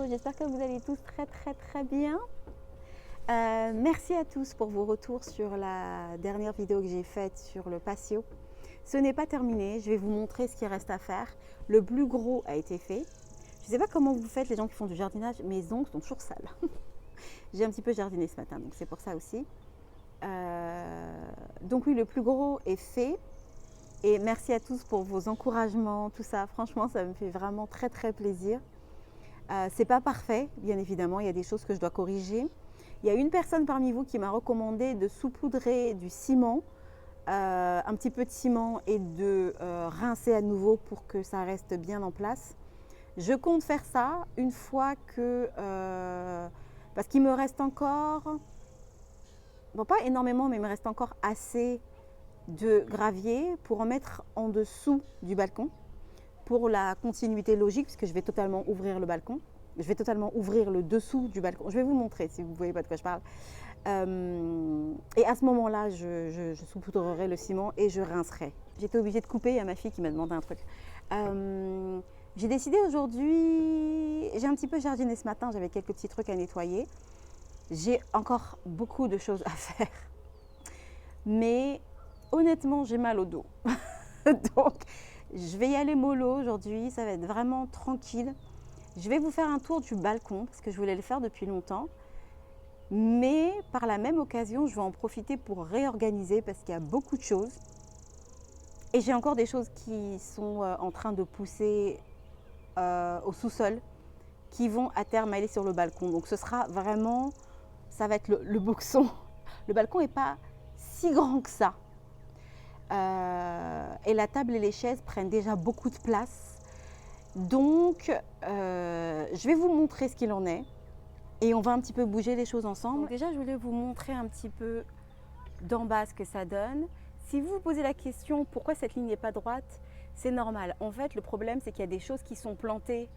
j'espère que vous allez tous très bien. Merci à tous pour vos retours sur la dernière vidéo que j'ai faite sur le patio. Ce n'est pas terminé, je vais vous montrer ce qui reste à faire. Le plus gros a été fait. Je ne sais pas comment vous faites les gens qui font du jardinage, mes ongles sont toujours sales. J'ai un petit peu jardiné ce matin, donc c'est pour ça aussi. Donc oui, le plus gros est fait. Et merci à tous pour vos encouragements, tout ça. Franchement, ça me fait vraiment très plaisir. C'est pas parfait, bien évidemment, il y a des choses que je dois corriger. Il y a une personne parmi vous qui m'a recommandé de saupoudrer du ciment, un petit peu de ciment et de rincer à nouveau pour que ça reste bien en place. Je compte faire ça une fois que... parce qu'il me reste encore... Bon, pas énormément, mais il me reste encore assez de gravier pour en mettre en dessous du balcon pour la continuité logique, puisque je vais totalement ouvrir le balcon. Je vais totalement ouvrir le dessous du balcon. Je vais vous montrer si vous ne voyez pas de quoi je parle. Et à ce moment-là, je saupoudrerai le ciment et je rincerai. J'étais obligée de couper, il y a ma fille qui m'a demandé un truc. J'ai décidé aujourd'hui, j'ai un petit peu jardiné ce matin, j'avais quelques petits trucs à nettoyer. J'ai encore beaucoup de choses à faire. Mais honnêtement, j'ai mal au dos. Donc, je vais y aller mollo aujourd'hui, ça va être vraiment tranquille. Je vais vous faire un tour du balcon parce que je voulais le faire depuis longtemps. Mais par la même occasion, je vais en profiter pour réorganiser parce qu'il y a beaucoup de choses. Et j'ai encore des choses qui sont en train de pousser au sous-sol qui vont à terme aller sur le balcon. Donc ce sera vraiment, ça va être le boxon. Le balcon n'est pas si grand que ça. Et la table et les chaises prennent déjà beaucoup de place. Donc, je vais vous montrer ce qu'il en est et on va un petit peu bouger les choses ensemble. Donc déjà, je voulais vous montrer un petit peu d'en bas ce que ça donne. Si vous vous posez la question pourquoi cette ligne n'est pas droite, c'est normal. En fait, le problème, c'est qu'il y a des choses qui sont plantées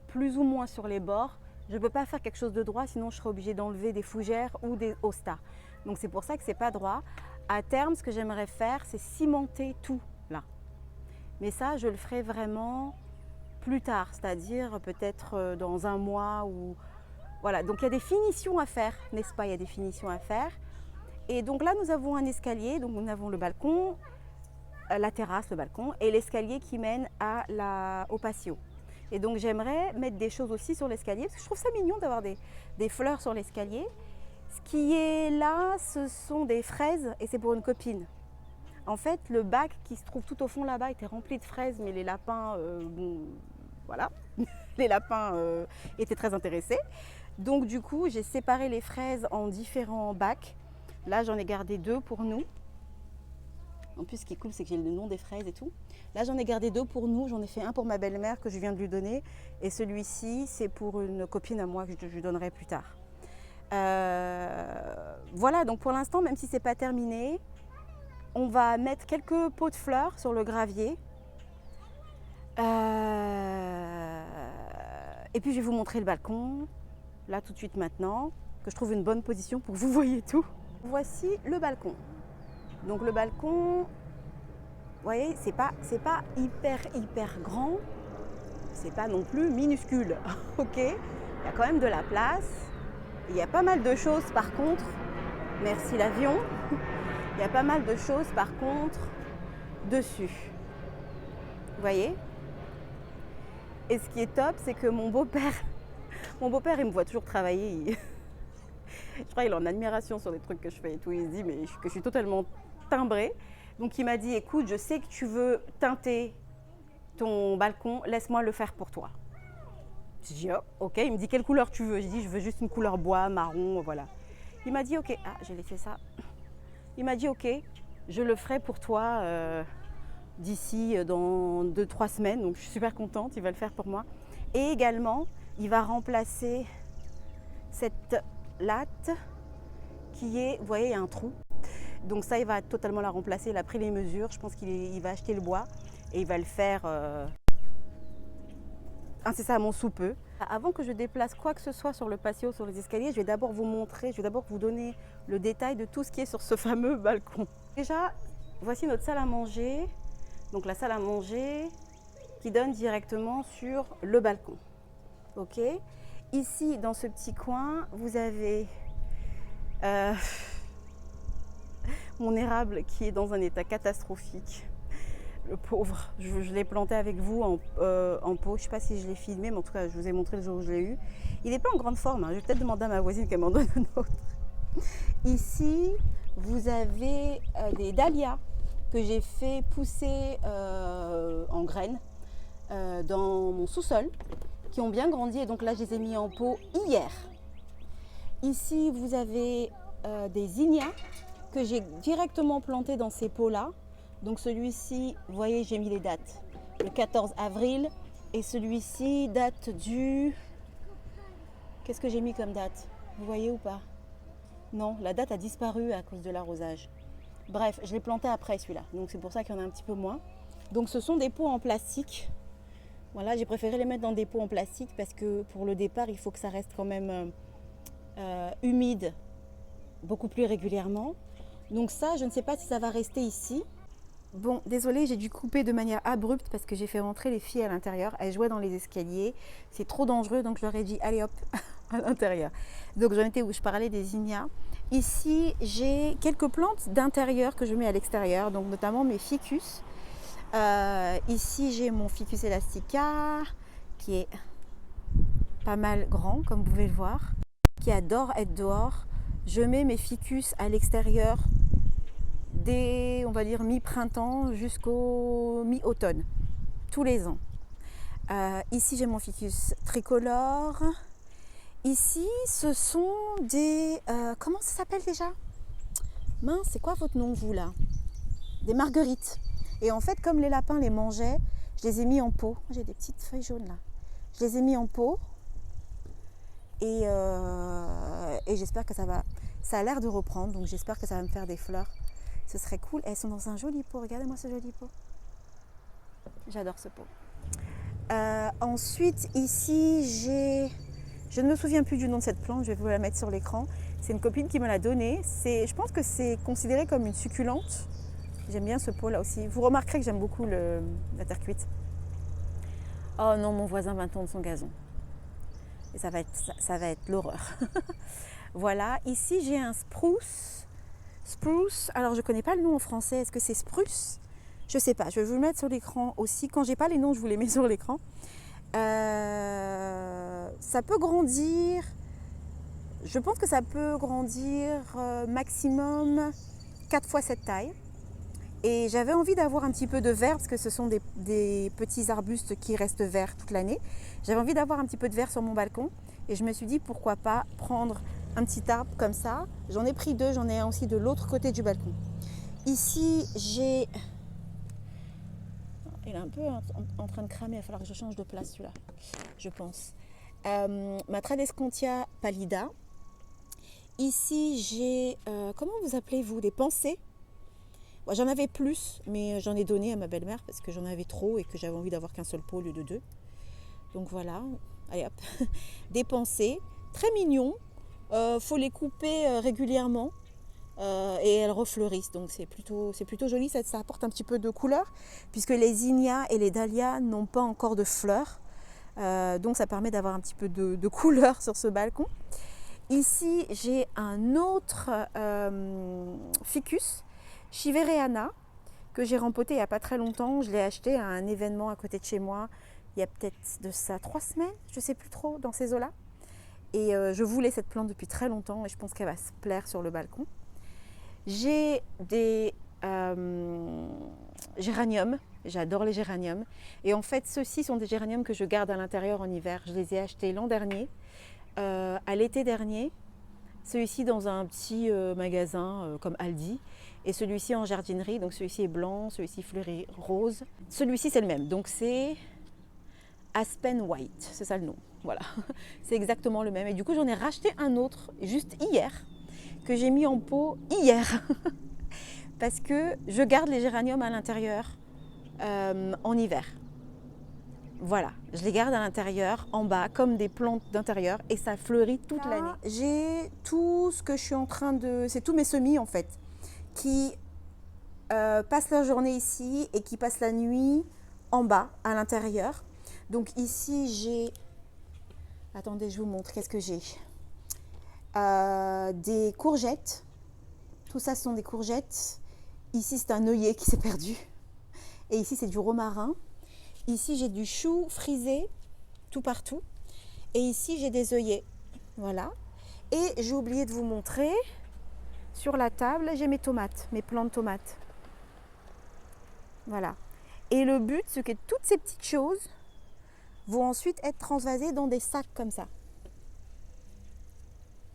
plus ou moins sur les bords. Je ne peux pas faire quelque chose de droit, sinon je serais obligée d'enlever des fougères ou des hostas. Donc c'est pour ça que ce n'est pas droit. À terme, ce que j'aimerais faire, c'est cimenter tout là. Mais ça, je le ferai vraiment plus tard, c'est-à-dire peut-être dans un mois ou... Voilà, donc il y a des finitions à faire, n'est-ce pas? Il y a des finitions à faire. Et donc là, nous avons un escalier, donc nous avons le balcon, la terrasse, le balcon, et l'escalier qui mène au patio. Et donc j'aimerais mettre des choses aussi sur l'escalier, parce que je trouve ça mignon d'avoir des fleurs sur l'escalier. Ce qui est là, ce sont des fraises et c'est pour une copine. En fait, le bac qui se trouve tout au fond là-bas était rempli de fraises, mais les lapins, bon, voilà, les lapins étaient très intéressés. Donc du coup, j'ai séparé les fraises en différents bacs. Là, j'en ai gardé 2 pour nous. En plus, ce qui est cool, c'est que j'ai le nom des fraises et tout. Là, j'en ai gardé 2 pour nous. J'en ai fait un pour ma belle-mère que je viens de lui donner. Et celui-ci, c'est pour une copine à moi que je lui donnerai plus tard. Voilà, donc pour l'instant, même si ce n'est pas terminé, on va mettre quelques pots de fleurs sur le gravier. Et puis je vais vous montrer le balcon, là tout de suite maintenant, que je trouve une bonne position pour que vous voyez tout. Voici le balcon. Donc le balcon, vous voyez, c'est pas hyper grand, c'est pas non plus minuscule, ok? Il y a quand même de la place. Il y a pas mal de choses par contre, merci l'avion, il y a pas mal de choses par contre dessus, vous voyez. Et ce qui est top, c'est que mon beau-père, il me voit toujours travailler, je crois qu'il est en admiration sur les trucs que je fais et tout, il se dit mais que je suis totalement timbrée. Donc il m'a dit écoute, je sais que tu veux teinter ton balcon, laisse-moi le faire pour toi. J'ai dit oh, ok, il me dit quelle couleur tu veux, j'ai dit je veux juste une couleur bois, marron, voilà. Il m'a dit ok, ah j'ai laissé ça. Il m'a dit ok, je le ferai pour toi d'ici dans 2-3 semaines, donc je suis super contente, il va le faire pour moi. Et également, il va remplacer cette latte qui est, vous voyez, il y a un trou. Donc ça, il va totalement la remplacer, il a pris les mesures, je pense qu'il va acheter le bois et il va le faire incessamment sous peu. Avant que je déplace quoi que ce soit sur le patio, sur les escaliers, je vais d'abord vous montrer, je vais d'abord vous donner le détail de tout ce qui est sur ce fameux balcon. Déjà, voici notre salle à manger. Donc la salle à manger qui donne directement sur le balcon. Ok. Ici, dans ce petit coin, vous avez mon érable qui est dans un état catastrophique. Le pauvre, je l'ai planté avec vous en pot. Je ne sais pas si je l'ai filmé, mais en tout cas, je vous ai montré le jour où je l'ai eu. Il n'est pas en grande forme, hein. Je vais peut-être demander à ma voisine qu'elle m'en donne un autre. Ici, vous avez des dahlias que j'ai fait pousser en graines dans mon sous-sol, qui ont bien grandi. Et donc là, je les ai mis en pot hier. Ici, vous avez des zinnias que j'ai directement plantés dans ces pots-là. Donc celui-ci, vous voyez, j'ai mis les dates. Le 14 avril. Et celui-ci date du... Qu'est-ce que j'ai mis comme date? Vous voyez ou pas? Non, la date a disparu à cause de l'arrosage. Bref, je l'ai planté après celui-là. Donc c'est pour ça qu'il y en a un petit peu moins. Donc ce sont des pots en plastique. Voilà, j'ai préféré les mettre dans des pots en plastique parce que pour le départ, il faut que ça reste quand même humide beaucoup plus régulièrement. Donc ça, je ne sais pas si ça va rester ici. Bon, désolée, j'ai dû couper de manière abrupte parce que j'ai fait rentrer les filles à l'intérieur. Elles jouaient dans les escaliers. C'est trop dangereux, donc je leur ai dit, allez hop, à l'intérieur. Donc j'en étais où je parlais des zinnias. Ici, j'ai quelques plantes d'intérieur que je mets à l'extérieur, donc notamment mes ficus. Ici, j'ai mon ficus elastica qui est pas mal grand, comme vous pouvez le voir, qui adore être dehors. Je mets mes ficus à l'extérieur dès, on va dire, mi-printemps jusqu'au mi-automne, tous les ans. Ici, j'ai mon ficus tricolore. Ici, ce sont des... comment ça s'appelle déjà? Mince, c'est quoi votre nom, vous, là? Des marguerites. Et en fait, comme les lapins les mangeaient, je les ai mis en pot. J'ai des petites feuilles jaunes, là. Je les ai mis en pot. Et j'espère que ça va... Ça a l'air de reprendre, donc j'espère que ça va me faire des fleurs. Ce serait cool. Elles sont dans un joli pot. Regardez-moi ce joli pot. J'adore ce pot. Ensuite, ici, j'ai... Je ne me souviens plus du nom de cette plante. Je vais vous la mettre sur l'écran. C'est une copine qui me l'a donnée. Je pense que c'est considéré comme une succulente. J'aime bien ce pot-là aussi. Vous remarquerez que j'aime beaucoup la terre cuite. Oh non, mon voisin va tondre son gazon. Et ça va être l'horreur. Voilà. Ici, j'ai un spruce. Spruce, alors je ne connais pas le nom en français, est-ce que c'est spruce? Je ne sais pas, je vais vous le mettre sur l'écran aussi. Quand j'ai pas les noms, je vous les mets sur l'écran. Ça peut grandir, je pense que ça peut grandir maximum 4 fois cette taille. Et j'avais envie d'avoir un petit peu de vert, parce que ce sont des petits arbustes qui restent verts toute l'année. J'avais envie d'avoir un petit peu de vert sur mon balcon. Et je me suis dit, pourquoi pas prendre un petit arbre comme ça. J'en ai pris 2, j'en ai un aussi de l'autre côté du balcon. Ici, j'ai... Il est un peu en train de cramer, il va falloir que je change de place celui-là, je pense. Ma Tradescantia pallida. Ici, j'ai... comment vous appelez-vous? Des pensées. Bon, j'en avais plus, mais j'en ai donné à ma belle-mère parce que j'en avais trop et que j'avais envie d'avoir qu'un seul pot au lieu de 2. Donc voilà, allez hop. Des pensées, très mignons. Faut les couper régulièrement et elles refleurissent, donc c'est plutôt joli, ça apporte un petit peu de couleur puisque les zinnias et les dahlias n'ont pas encore de fleurs, donc ça permet d'avoir un petit peu de couleur sur ce balcon. Ici j'ai un autre ficus, Chivereana, que j'ai rempoté il n'y a pas très longtemps. Je l'ai acheté à un événement à côté de chez moi il y a peut-être de ça 3 semaines, je ne sais plus trop, dans ces eaux-là. Et je voulais cette plante depuis très longtemps et je pense qu'elle va se plaire sur le balcon. J'ai des géraniums, j'adore les géraniums. Et en fait, ceux-ci sont des géraniums que je garde à l'intérieur en hiver. Je les ai achetés l'an dernier, à l'été dernier. Celui-ci dans un petit magasin comme Aldi. Et celui-ci en jardinerie, donc celui-ci est blanc, celui-ci fleuri rose. Celui-ci c'est le même, donc c'est Aspen White, c'est ça le nom. Voilà, c'est exactement le même. Et du coup, j'en ai racheté un autre juste hier, que j'ai mis en pot hier. Parce que je garde les géraniums à l'intérieur en hiver. Voilà, je les garde à l'intérieur, en bas, comme des plantes d'intérieur, et ça fleurit toute l'année. J'ai tout ce que je suis en train de... C'est tous mes semis, en fait, qui passent leur journée ici et qui passent la nuit en bas, à l'intérieur. Donc ici, j'ai Attendez, je vous montre. Qu'est-ce que j'ai? Des courgettes. Tout ça, ce sont des courgettes. Ici, c'est un œillet qui s'est perdu. Et ici, c'est du romarin. Ici, j'ai du chou frisé tout partout. Et ici, j'ai des œillets. Voilà. Et j'ai oublié de vous montrer, sur la table, j'ai mes tomates, mes plants de tomates. Voilà. Et le but, c'est que toutes ces petites choses vont ensuite être transvasées dans des sacs comme ça.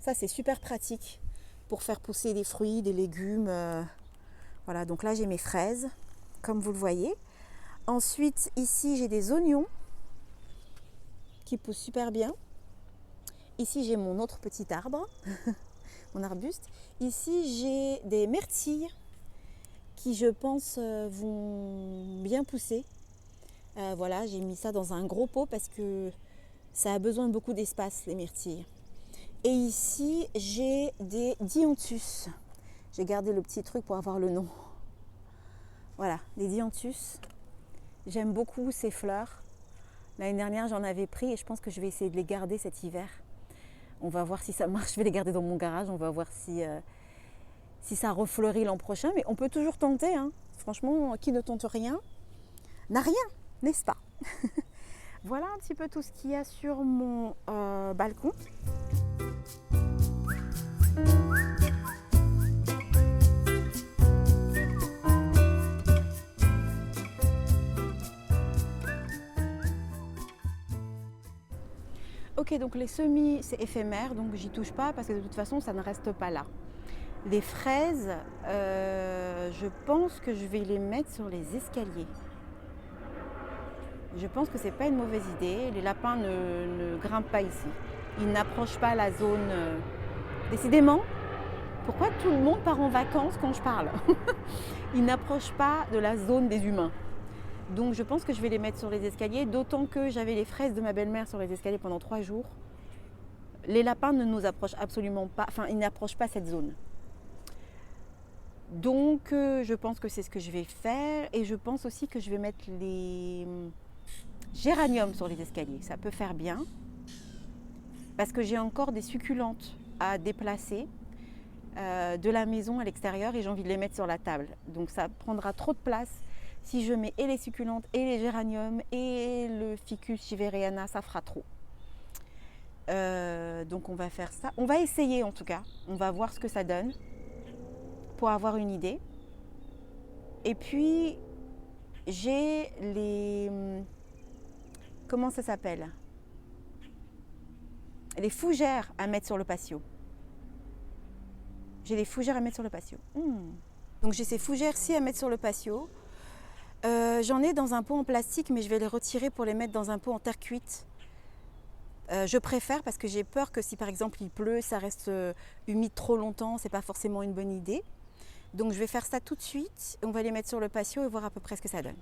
Ça, c'est super pratique pour faire pousser des fruits, des légumes. Voilà, donc là, j'ai mes fraises, comme vous le voyez. Ensuite, ici, j'ai des oignons qui poussent super bien. Ici, j'ai mon autre petit arbre, mon arbuste. Ici, j'ai des myrtilles qui, je pense, vont bien pousser. Voilà, j'ai mis ça dans un gros pot parce que ça a besoin de beaucoup d'espace, les myrtilles. Et ici, j'ai des dianthus. J'ai gardé le petit truc pour avoir le nom. Voilà, des dianthus. J'aime beaucoup ces fleurs. L'année dernière, j'en avais pris et je pense que je vais essayer de les garder cet hiver. On va voir si ça marche. Je vais les garder dans mon garage. On va voir si ça refleurit l'an prochain. Mais on peut toujours tenter. Hein. Franchement, qui ne tente rien n'a rien, n'est-ce pas? Voilà un petit peu tout ce qu'il y a sur mon balcon. Ok, donc les semis, c'est éphémère, donc j'y touche pas parce que de toute façon, ça ne reste pas là. Les fraises, je pense que je vais les mettre sur les escaliers. Je pense que c'est pas une mauvaise idée. Les lapins ne grimpent pas ici. Ils n'approchent pas la zone. Décidément, pourquoi tout le monde part en vacances quand je parle? Ils n'approchent pas de la zone des humains. Donc je pense que je vais les mettre sur les escaliers, d'autant que j'avais les fraises de ma belle-mère sur les escaliers pendant 3 jours. Les lapins ne nous approchent absolument pas, enfin ils n'approchent pas cette zone. Donc je pense que c'est ce que je vais faire et je pense aussi que je vais mettre les géraniums sur les escaliers. Ça peut faire bien parce que j'ai encore des succulentes à déplacer de la maison à l'extérieur et j'ai envie de les mettre sur la table. Donc ça prendra trop de place. Si je mets et les succulentes et les géraniums et le ficus chiveriana, ça fera trop. Donc on va faire ça. On va essayer en tout cas. On va voir ce que ça donne pour avoir une idée. Et puis j'ai les... Comment ça s'appelle? Les fougères à mettre sur le patio. J'ai des fougères à mettre sur le patio. Donc j'ai ces fougères-ci à mettre sur le patio. J'en ai dans un pot en plastique, mais je vais les retirer pour les mettre dans un pot en terre cuite. Je préfère parce que j'ai peur que si par exemple il pleut, ça reste humide trop longtemps, c'est pas forcément une bonne idée. Donc je vais faire ça tout de suite. On va les mettre sur le patio et voir à peu près ce que ça donne.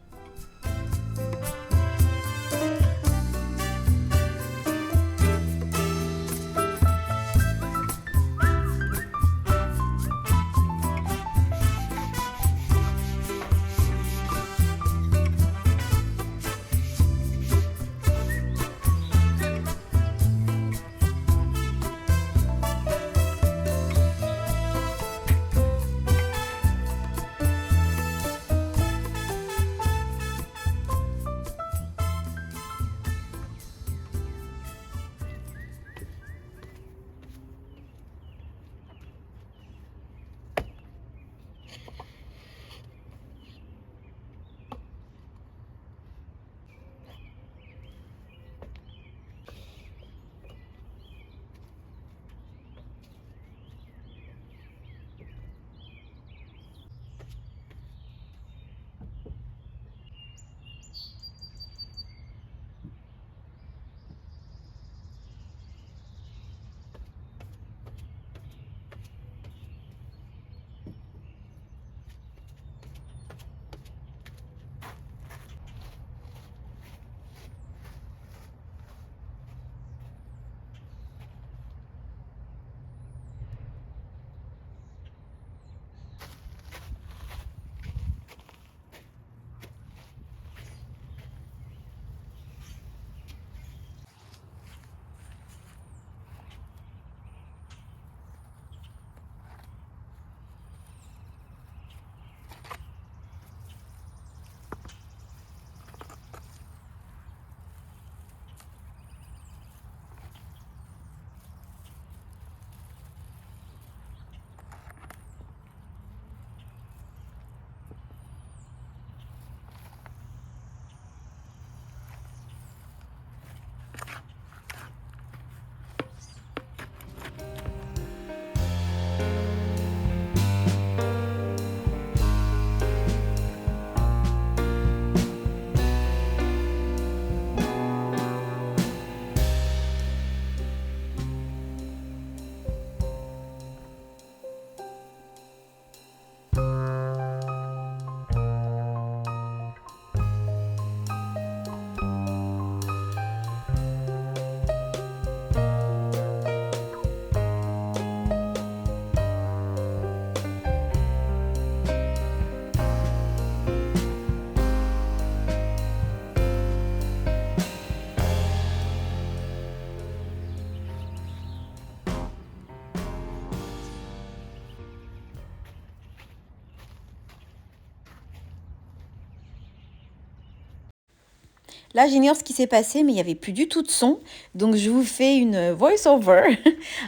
Là, j'ignore ce qui s'est passé, mais il n'y avait plus du tout de son. Donc, je vous fais une voice-over.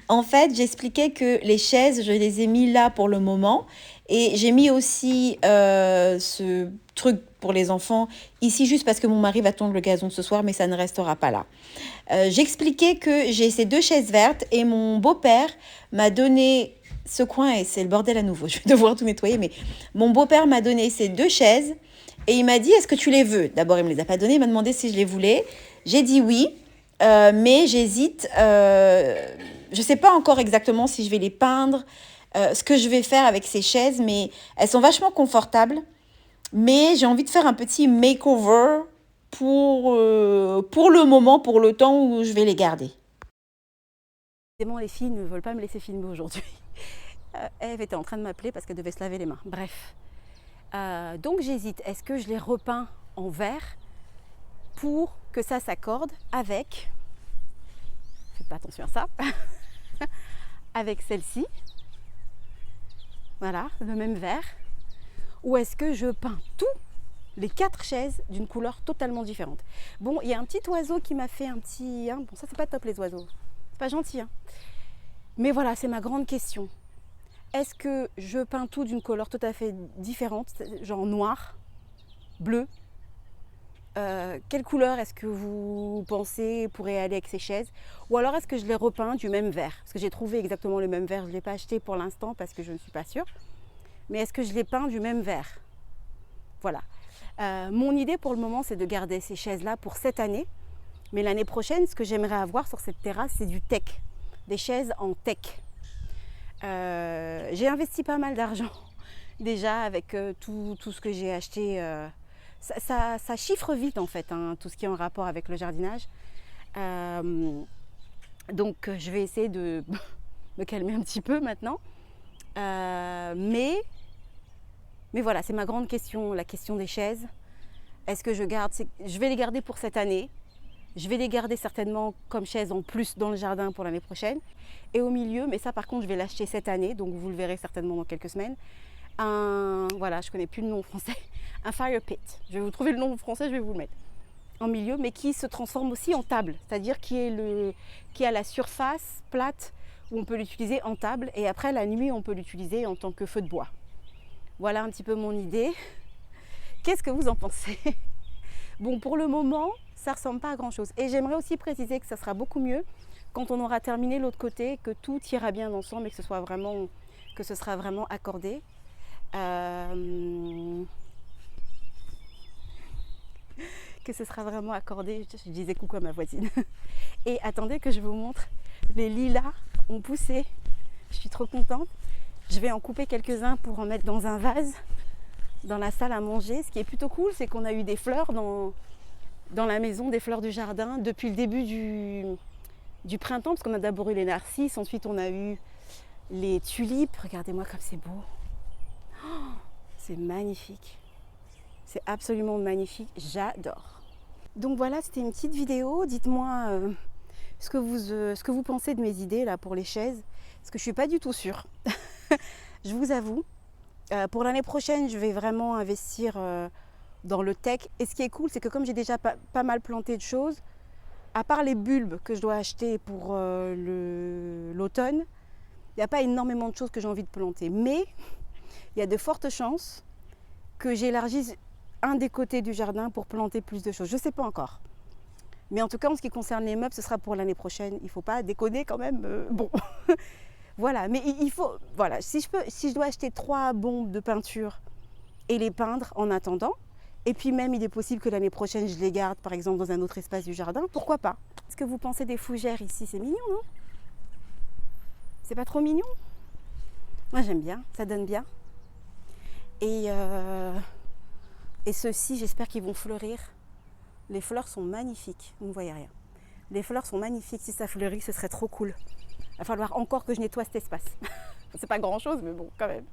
En fait, j'expliquais que les chaises, je les ai mis là pour le moment. Et j'ai mis aussi ce truc pour les enfants ici juste parce que mon mari va tondre le gazon ce soir, mais ça ne restera pas là. J'expliquais que j'ai ces 2 chaises vertes et mon beau-père m'a donné ce coin et c'est le bordel à nouveau. Je vais devoir tout nettoyer, mais mon beau-père m'a donné ces 2 chaises et il m'a dit est-ce que tu les veux? D'abord, il me les a pas données, il m'a demandé si je les voulais. J'ai dit oui, mais j'hésite. Je sais pas encore exactement si je vais les peindre, ce que je vais faire avec ces chaises, mais elles sont vachement confortables. Mais j'ai envie de faire un petit makeover pour le moment, pour le temps où je vais les garder. Évidemment, les filles ne veulent pas me laisser filmer aujourd'hui. Eve était en train de m'appeler parce qu'elle devait se laver les mains. Bref. Donc j'hésite. Est-ce que je les repeins en vert pour que ça s'accorde avec, faites pas attention à ça, avec celle-ci. Voilà, le même vert. Ou est-ce que je peins les 4 chaises d'une couleur totalement différente? Bon, il y a un petit oiseau qui m'a fait un petit... Bon, ça c'est pas top les oiseaux. C'est pas gentil. Mais voilà, c'est ma grande question. Est-ce que je peins tout d'une couleur tout à fait différente, genre noir, bleu? Quelle couleur est-ce que vous pensez pourrait aller avec ces chaises? Ou alors est-ce que je les repeins du même vert? Parce que j'ai trouvé exactement le même vert, je ne l'ai pas acheté pour l'instant parce que je ne suis pas sûre. Mais est-ce que je les peins du même vert? Voilà. Mon idée pour le moment, c'est de garder ces chaises-là pour cette année. Mais l'année prochaine, ce que j'aimerais avoir sur cette terrasse, c'est du teck, des chaises en teck. J'ai investi pas mal d'argent déjà avec tout ce que j'ai acheté. Ça chiffre vite en fait, tout ce qui est en rapport avec le jardinage. Donc je vais essayer de me calmer un petit peu maintenant. Mais voilà, c'est ma grande question, la question des chaises. Est-ce que je garde? Je vais les garder pour cette année. Je vais les garder certainement comme chaises en plus dans le jardin pour l'année prochaine. Et au milieu, mais ça par contre je vais l'acheter cette année, donc vous le verrez certainement dans quelques semaines. Voilà, je connais plus le nom français, un fire pit. Je vais vous trouver le nom français, je vais vous le mettre. En milieu, mais qui se transforme aussi en table, c'est-à-dire qui a la surface plate où on peut l'utiliser en table et après la nuit on peut l'utiliser en tant que feu de bois. Voilà un petit peu mon idée. Qu'est-ce que vous en pensez? Bon, pour le moment, ça ne ressemble pas à grand-chose. Et j'aimerais aussi préciser que ça sera beaucoup mieux quand on aura terminé l'autre côté, que tout ira bien ensemble et que ce sera vraiment accordé. Que ce sera vraiment accordé. Je disais coucou à ma voisine. Et attendez que je vous montre. Les lilas ont poussé. Je suis trop contente. Je vais en couper quelques-uns pour en mettre dans un vase dans la salle à manger. Ce qui est plutôt cool, c'est qu'on a eu des fleurs dans la maison, des fleurs du jardin depuis le début du printemps, parce qu'on a d'abord eu les narcisses, ensuite on a eu les tulipes. Regardez-moi comme c'est beau. Oh, c'est magnifique. C'est absolument magnifique. J'adore. Donc voilà, c'était une petite vidéo. Dites-moi ce que vous pensez de mes idées là pour les chaises, parce que je ne suis pas du tout sûre. Je vous avoue. Pour l'année prochaine, je vais vraiment investir dans le teck. Et ce qui est cool, c'est que comme j'ai déjà pas mal planté de choses, à part les bulbes que je dois acheter pour l'automne, il n'y a pas énormément de choses que j'ai envie de planter. Mais il y a de fortes chances que j'élargisse un des côtés du jardin pour planter plus de choses. Je ne sais pas encore. Mais en tout cas, en ce qui concerne les meubles, ce sera pour l'année prochaine. Il ne faut pas déconner quand même. Bon, voilà. Mais il faut, voilà. Si je dois acheter 3 bombes de peinture et les peindre en attendant, et puis même il est possible que l'année prochaine je les garde, par exemple dans un autre espace du jardin, pourquoi pas? Est-ce que vous pensez des fougères ici? C'est mignon, non? C'est pas trop mignon? Moi j'aime bien, ça donne bien. Et ceux-ci, j'espère qu'ils vont fleurir. Les fleurs sont magnifiques, vous ne voyez rien. Les fleurs sont magnifiques, si ça fleurit, ce serait trop cool. Il va falloir encore que je nettoie cet espace. C'est pas grand-chose, mais bon, quand même.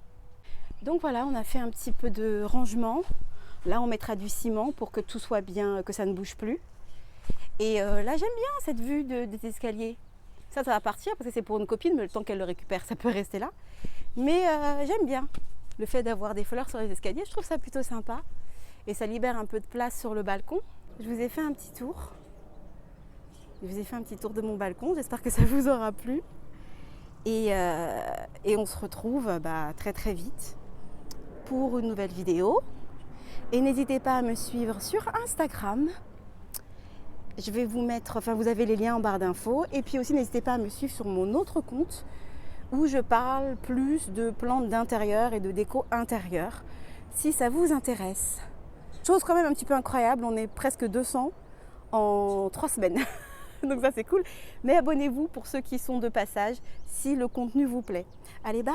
Donc voilà, on a fait un petit peu de rangement. Là, on mettra du ciment pour que tout soit bien, que ça ne bouge plus. Et là, j'aime bien cette vue des escaliers. Ça va partir parce que c'est pour une copine, mais le temps qu'elle le récupère, ça peut rester là. Mais j'aime bien le fait d'avoir des fleurs sur les escaliers. Je trouve ça plutôt sympa. Et ça libère un peu de place sur le balcon. Je vous ai fait un petit tour. Je vous ai fait un petit tour de mon balcon. J'espère que ça vous aura plu. Et on se retrouve très très vite pour une nouvelle vidéo. Et n'hésitez pas à me suivre sur Instagram. Je vais vous mettre, vous avez les liens en barre d'infos. Et puis aussi, n'hésitez pas à me suivre sur mon autre compte où je parle plus de plantes d'intérieur et de déco intérieure, si ça vous intéresse. Chose quand même un petit peu incroyable, on est presque 200 en 3 semaines. Donc ça c'est cool. Mais abonnez-vous pour ceux qui sont de passage si le contenu vous plaît. Allez, bye!